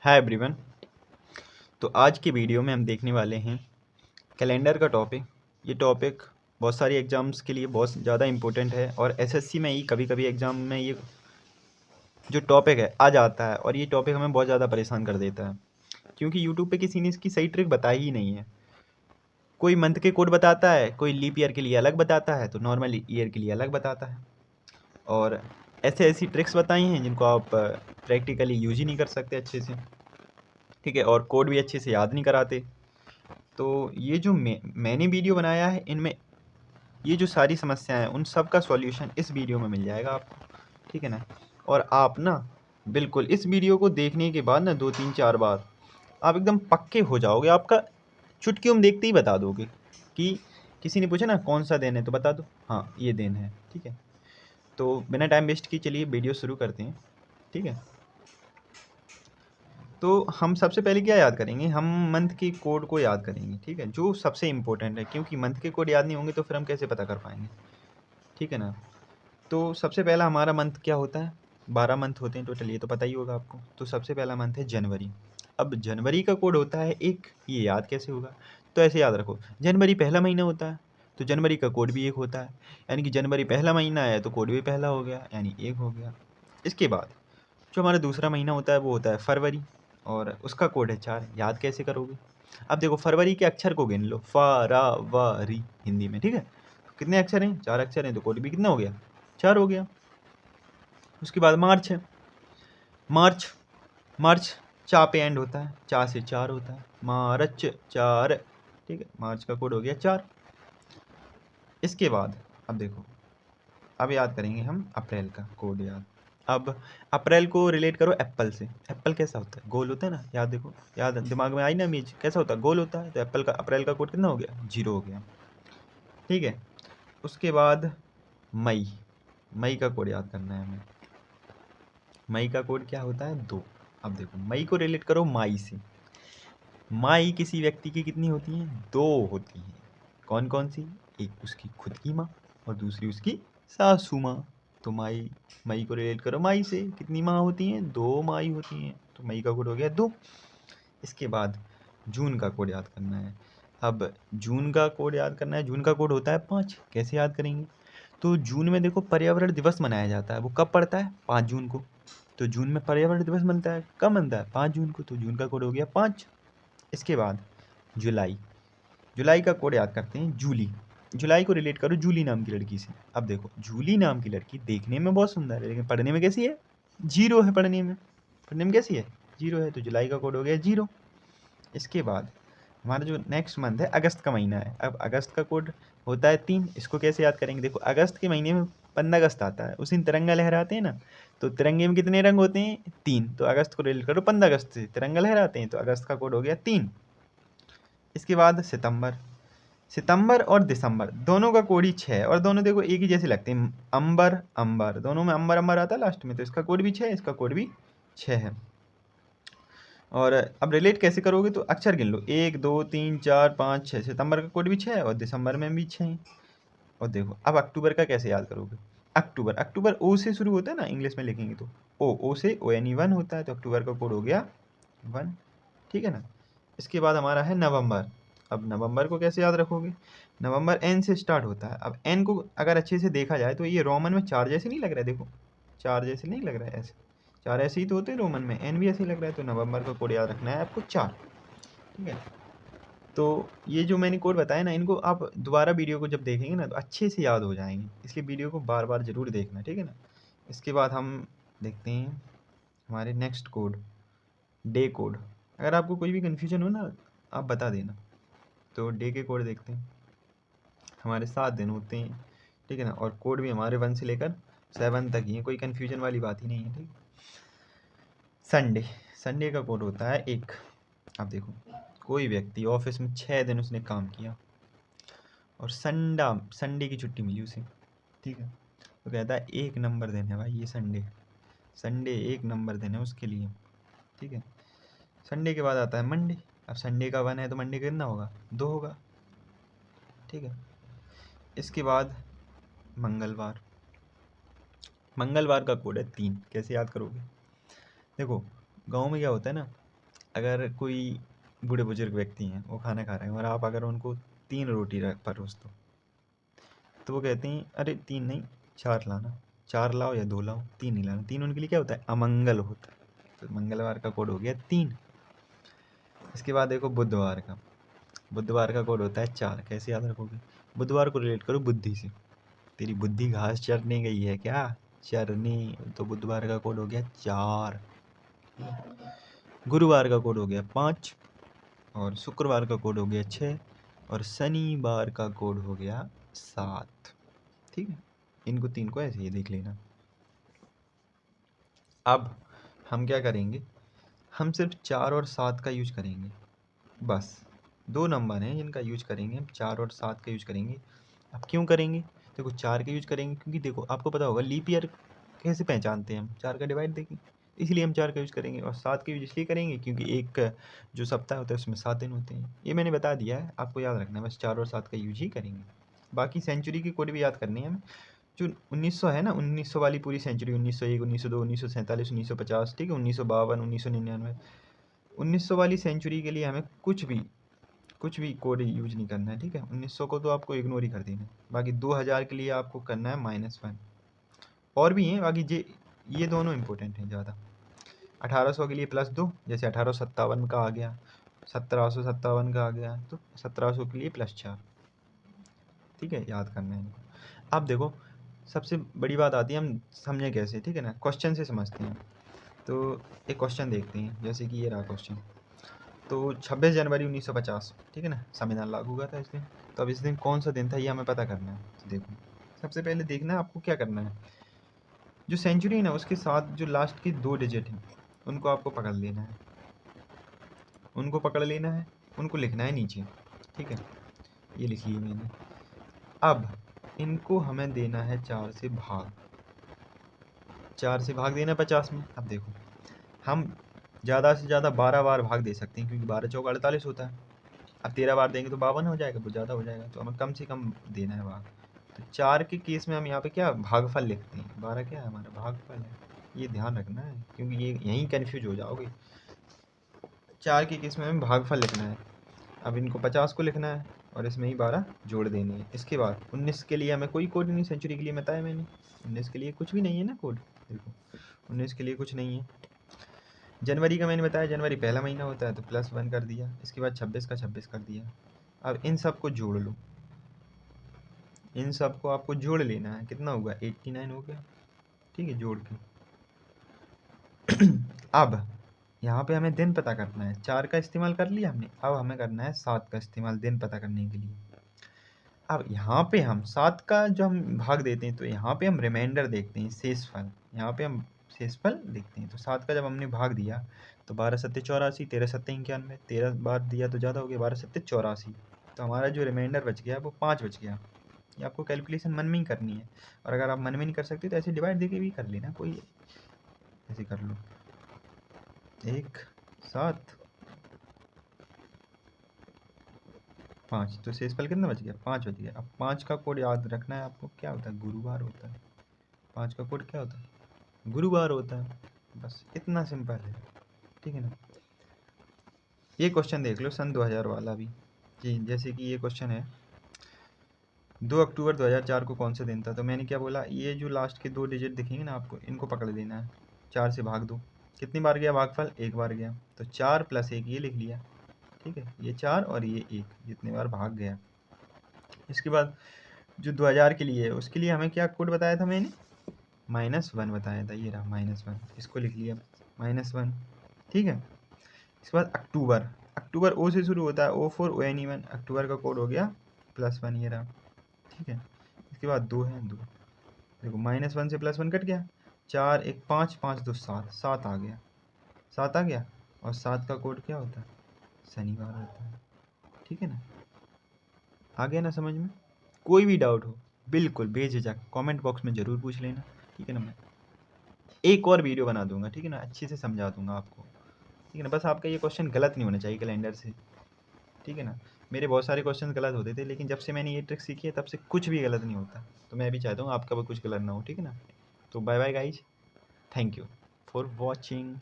Hi everyone. तो आज की वीडियो में हम देखने वाले हैं कैलेंडर का टॉपिक। ये टॉपिक बहुत सारी एग्ज़ाम्स के लिए बहुत ज़्यादा इम्पोर्टेंट है और एसएससी में ही कभी कभी एग्ज़ाम में ये जो टॉपिक है आ जाता है और ये टॉपिक हमें बहुत ज़्यादा परेशान कर देता है, क्योंकि यूट्यूब पे किसी ने इसकी सही ट्रिक बताई ही नहीं है। कोई मंथ के कोड बताता है, कोई लीप ईयर के लिए अलग बताता है, तो नॉर्मल ईयर के लिए अलग बताता है। और ऐसे ऐसी ट्रिक्स बताई हैं जिनको आप प्रैक्टिकली यूज ही नहीं कर सकते अच्छे से, ठीक है, और कोड भी अच्छे से याद नहीं कराते। तो ये जो मैंने वीडियो बनाया है, इनमें ये जो सारी समस्याएं हैं उन सब का सॉल्यूशन इस वीडियो में मिल जाएगा आपको, ठीक है ना। और आप ना बिल्कुल इस वीडियो को देखने के बाद ना 2 3 4 बार आप एकदम पक्के हो जाओगे। आपका चुटकी में देखते ही बता दोगे कि किसी ने पूछा ना कौन सा दिन है, तो बता दो हाँ ये दिन है, ठीक है। तो बिना टाइम वेस्ट किए चलिए वीडियो शुरू करते हैं, ठीक है। तो हम सबसे पहले क्या याद करेंगे, हम मंथ के कोड को याद करेंगे, ठीक है, जो सबसे इम्पोर्टेंट है, क्योंकि मंथ के कोड याद नहीं होंगे तो फिर हम कैसे पता कर पाएंगे, ठीक है ना। तो सबसे पहला हमारा मंथ क्या होता है, 12 मंथ होते हैं टोटल, ये तो पता ही होगा आपको। तो सबसे पहला मंथ है जनवरी। अब जनवरी का कोड होता है एक, ये याद कैसे होगा, तो ऐसे याद रखो, जनवरी पहला महीना होता है तो जनवरी का कोड भी एक होता है, यानी कि जनवरी पहला महीना है तो कोड भी पहला हो गया, यानी एक हो गया। इसके बाद जो हमारा दूसरा महीना होता है वो होता है फरवरी, और उसका कोड है 4। याद कैसे करोगे, अब देखो फरवरी के अक्षर को गिन लो, फरावरी हिंदी में, ठीक है। तो कितने अक्षर हैं, 4 अक्षर हैं, तो कोड भी कितना हो गया, 4 हो गया। उसके बाद मार्च है, मार्च मार्च चा पे एंड होता है, चा से 4 होता है, मार्च 4, ठीक है, मार्च का कोड हो गया 4। इसके बाद अब देखो, अब याद करेंगे हम अप्रैल का कोड याद। अब अप्रैल को रिलेट करो एप्पल से। एप्पल कैसा होता है, गोल होता है ना, याद देखो, याद दिमाग में आई ना इमेज, कैसा होता है, गोल होता है। तो एप्पल का अप्रैल का कोड कितना हो गया, 0 हो गया, ठीक है। उसके बाद मई, मई का कोड याद करना है हमें। मई का कोड क्या होता है, 2। अब देखो मई को रिलेट करो माई से। माई किसी व्यक्ति की कितनी होती हैं, 2 होती हैं। कौन कौन सी, एक उसकी खुद की माँ और दूसरी उसकी सासू माँ। तो माई, मई को रिलेट करो माई से, कितनी माँ होती हैं, 2 माई होती हैं, तो मई का कोड हो गया 2। इसके बाद जून का कोड याद करना है। अब जून का कोड याद करना है, जून का कोड होता है 5। कैसे याद करेंगे, तो जून में देखो पर्यावरण दिवस मनाया जाता है, वो कब पड़ता है, 5 जून को। तो जून में पर्यावरण दिवस मनता है, कब मनता है, 5 जून को, तो जून का कोड हो गया 5। इसके बाद जुलाई, जुलाई का कोड याद करते हैं जूली। जुलाई को रिलेट करो जूली नाम की लड़की से। अब देखो जूली नाम की लड़की देखने में बहुत सुंदर है, लेकिन पढ़ने में कैसी है, 0 है पढ़ने में, पढ़ने में कैसी है, 0 है, तो जुलाई का कोड हो गया 0। इसके बाद हमारा जो नेक्स्ट मंथ है अगस्त का महीना है। अब अगस्त का कोड होता है 3। इसको कैसे याद करेंगे, देखो अगस्त के महीने में 15 अगस्त आता है, उस दिन तिरंगा लहराते हैं ना। तो तिरंगे में कितने रंग होते हैं, 3। तो अगस्त को रिलेट करो 15 अगस्त से, तिरंगा लहराते हैं, तो अगस्त का कोड हो गया 3। इसके बाद सितंबर, सितंबर और दिसंबर दोनों का कोड ही 6 है, और दोनों देखो एक ही जैसे लगते हैं, अंबर अंबर, दोनों में अंबर अंबर आता है लास्ट में, तो इसका कोड भी 6 है, इसका कोड भी 6 है। और अब रिलेट कैसे करोगे, तो अक्षर गिन लो, 1 2 3 4 5 6। सितंबर का कोड भी 6 है और दिसंबर में भी 6 है। और देखो अब अक्टूबर का कैसे याद करोगे, अक्टूबर, अक्टूबर ओ से शुरू होता है ना, इंग्लिश में लिखेंगे तो ओ से ओ यानी 1 होता है, तो अक्टूबर का कोड हो गया 1, ठीक है ना। इसके बाद हमारा है नवंबर। अब नवंबर को कैसे याद रखोगे, नवंबर एन से स्टार्ट होता है। अब एन को अगर अच्छे से देखा जाए तो ये रोमन में 4 जैसे नहीं लग रहा है, देखो 4 जैसे नहीं लग रहा है, ऐसे 4 ऐसे ही तो होते हैं रोमन में, एन भी ऐसे ही लग रहा है, तो नवंबर का कोड याद रखना है आपको 4, ठीक है। तो ये जो मैंने कोड बताया ना, इनको आप दोबारा वीडियो को जब देखेंगे ना तो अच्छे से याद हो जाएंगे, इसलिए वीडियो को बार बार ज़रूर देखना, ठीक है ना। इसके बाद हम देखते हैं हमारे नेक्स्ट कोड, डे कोड। अगर आपको कोई भी कन्फ्यूजन हो ना, आप बता देना। तो डे के कोड देखते हैं, हमारे 7 दिन होते हैं, ठीक है ना, और कोड भी हमारे 1 से लेकर 7 तक ही है, कोई कन्फ्यूजन वाली बात ही नहीं है, ठीक। संडे, संडे का कोड होता है 1। अब देखो कोई व्यक्ति ऑफिस में 6 दिन उसने काम किया और संडे की छुट्टी मिली उसे, ठीक है, तो कहता है 1 नंबर दिन है भाई ये संडे, संडे 1 नंबर दिन है उसके लिए, ठीक है। संडे के बाद आता है मंडे। अब संडे का 1 है तो मंडे का कितना होगा, 2 होगा, ठीक है। इसके बाद मंगलवार, मंगलवार का कोड है 3। कैसे याद करोगे, देखो गाँव में क्या होता है ना, अगर कोई बूढ़े बुजुर्ग व्यक्ति हैं, वो खाना खा रहे हैं और आप अगर उनको 3 रोटी परोस दो, तो वो कहते हैं अरे 3 नहीं 4 लाना, 4 लाओ या 2 लाओ, 3 नहीं लाना। 3 उनके लिए क्या होता है? अमंगल होता है। तो मंगलवार का कोड हो गया 3। इसके बाद देखो बुधवार का। बुधवार का कोड होता है 4। कैसे याद रखोगे? बुधवार को रिलेट करो बुद्धि से। तेरी बुद्धि घास चरने गई है क्या? चरने। तो बुधवार का कोड हो गया 4। गुरुवार का कोड हो गया 5 और शुक्रवार का कोड हो गया 6 और शनिवार का कोड हो गया 7। ठीक है, इनको 3 को ऐसे ही देख लेना। अब हम क्या करेंगे? हम सिर्फ 4 और 7 का यूज करेंगे, बस 2 नंबर हैं जिनका यूज करेंगे हम, 4 और 7 का यूज करेंगे। अब क्यों करेंगे? देखो 4 का यूज करेंगे क्योंकि देखो आपको पता होगा लीप ईयर कैसे पहचानते हैं हम? 4 का डिवाइड देखें, इसलिए हम 4 का यूज करेंगे। और 7 का यूज इसलिए करेंगे क्योंकि एक जो सप्ताह होता है उसमें 7 दिन होते हैं। ये मैंने बता दिया है, आपको याद रखना है, बस 4 और 7 का यूज ही करेंगे। बाकी सेंचुरी की कोड भी याद करनी है हमें। जो 1900 है ना, 1900 वाली पूरी सेंचुरी, 1901, 1902, 1947, 1950, ठीक है, 1952, 1999, 1900 वाली सेंचुरी के लिए हमें कुछ भी कोड यूज नहीं करना है, ठीक है। 1900 को तो आपको इग्नोर ही कर देना है। बाकी 2000 के लिए आपको करना है -1। और भी हैं बाकी, ये दोनों इंपॉर्टेंट हैं ज़्यादा। 1800 के लिए +2, जैसे 1857 का आ गया, 1757 का आ गया, तो 1700 के लिए +4। ठीक है, याद करना है इनको। अब देखो सबसे बड़ी बात आती है, हम समझें कैसे, ठीक है ना, क्वेश्चन से समझते हैं। तो एक क्वेश्चन देखते हैं, जैसे कि ये रहा क्वेश्चन। तो 26 जनवरी 1950, ठीक है ना, संविधान लागू हुआ था इस दिन। तो अब इस दिन कौन सा दिन था ये हमें पता करना है। तो देखो सबसे पहले देखना है आपको क्या करना है, जो सेंचुरी है ना उसके साथ जो लास्ट की 2 डिजिट हैं उनको आपको पकड़ लेना है, उनको लिखना है नीचे, ठीक है। ये लिख लिए मैंने। अब इनको हमें देना है 4 से भाग, 4 से भाग देना 50 में। अब देखो हम ज़्यादा से ज़्यादा 12 बार भाग दे सकते हैं, क्योंकि 12 चौक 48 होता है। अब 13 बार देंगे तो 52 हो जाएगा, वो ज़्यादा हो जाएगा, तो हमें कम से कम देना है भाग। तो 4 के केस में हम यहाँ पे क्या भागफल लिखते हैं, 12 क्या है हमारा भागफल है, ये ध्यान रखना है क्योंकि ये यहीं कन्फ्यूज हो जाओगे। 4 के केस में हमें भागफल लिखना है। अब इनको 50 को लिखना है और इसमें ही 12 जोड़ देने हैं। इसके बाद 19 के लिए हमें कोई कोड नहीं, सेंचुरी के लिए बताया मैंने, 19 के लिए कुछ भी नहीं है ना कोड। देखो 19 के लिए कुछ नहीं है। जनवरी का मैंने बताया, जनवरी पहला महीना होता है तो +1 कर दिया। इसके बाद 26 का 26 कर दिया। अब इन सब को जोड़ लो, इन सब को आपको जोड़ लेना है, कितना होगा 89 हो गया, ठीक है, जोड़ के। अब यहाँ पे हमें दिन पता करना है, 4 का इस्तेमाल कर लिया हमने, अब हमें करना है 7 का इस्तेमाल दिन पता करने के लिए। अब यहाँ पे हम 7 का जो हम भाग देते हैं तो यहाँ पे हम रिमाइंडर देखते हैं, शेषफल, यहाँ पे हम शेषफल देखते हैं। तो 7 का जब हमने भाग दिया तो 12 सत्ते 84, 13 सत्ते 91, 13 बार दिया तो ज़्यादा हो गया, 12 सत्ते 84, तो हमारा जो रिमाइंडर बच गया वो 5 बच गया। ये आपको कैलकुलेशन मन में ही करनी है, और अगर आप मन में नहीं कर सकते तो ऐसे डिवाइड देके भी कर लेना, कोई ऐसे कर लो 1 7 5, तो शेषफल कितना बच गया 5 बच गया। अब 5 का कोड याद रखना है आपको, क्या होता है गुरुवार होता है। 5 का कोड क्या होता है गुरुवार होता है, बस इतना सिंपल है, ठीक है ना। ये क्वेश्चन देख लो सन 2000 वाला भी जी, जैसे कि ये क्वेश्चन है 2 अक्टूबर 2004 को कौन सा दिन था। तो मैंने क्या बोला, ये जो लास्ट के 2 डिजिट दिखेंगे ना आपको, इनको पकड़ लेना है, 4 से भाग दो। कितनी बार गया भागफल, 1 बार गया, तो 4 + 1 ये लिख लिया, ठीक है, ये 4 और ये 1 जितने बार भाग गया। इसके बाद जो 2000 के लिए है उसके लिए हमें क्या कोड बताया था मैंने, -1 बताया था, ये रहा -1, इसको लिख लिया -1, ठीक है। इसके बाद अक्टूबर, अक्टूबर ओ से शुरू होता है, O4 ONE1, अक्टूबर का कोड हो गया +1, ये रहा, ठीक है। इसके बाद 2 है 2, देखो -1 से +1 कट गया, 4 1 5 5 2 7, 7 आ गया, 7 आ गया। और 7 का कोड क्या होता है, शनिवार होता है, ठीक है ना। आ गया ना समझ में? कोई भी डाउट हो बिल्कुल बेझिझक कमेंट बॉक्स में ज़रूर पूछ लेना, ठीक है ना। मैं एक और वीडियो बना दूंगा, ठीक है ना, अच्छे से समझा दूंगा आपको, ठीक है ना। बस आपका ये क्वेश्चन गलत नहीं होना चाहिए कैलेंडर से, ठीक है ना। मेरे बहुत सारे क्वेश्चन गलत होते थे, लेकिन जब से मैंने ये ट्रिक सीखी है तब से कुछ भी गलत नहीं होता। तो मैं भी चाहता हूँ आपका भी कुछ गलत ना हो, ठीक है ना। तो bye bye guys, thank you for watching.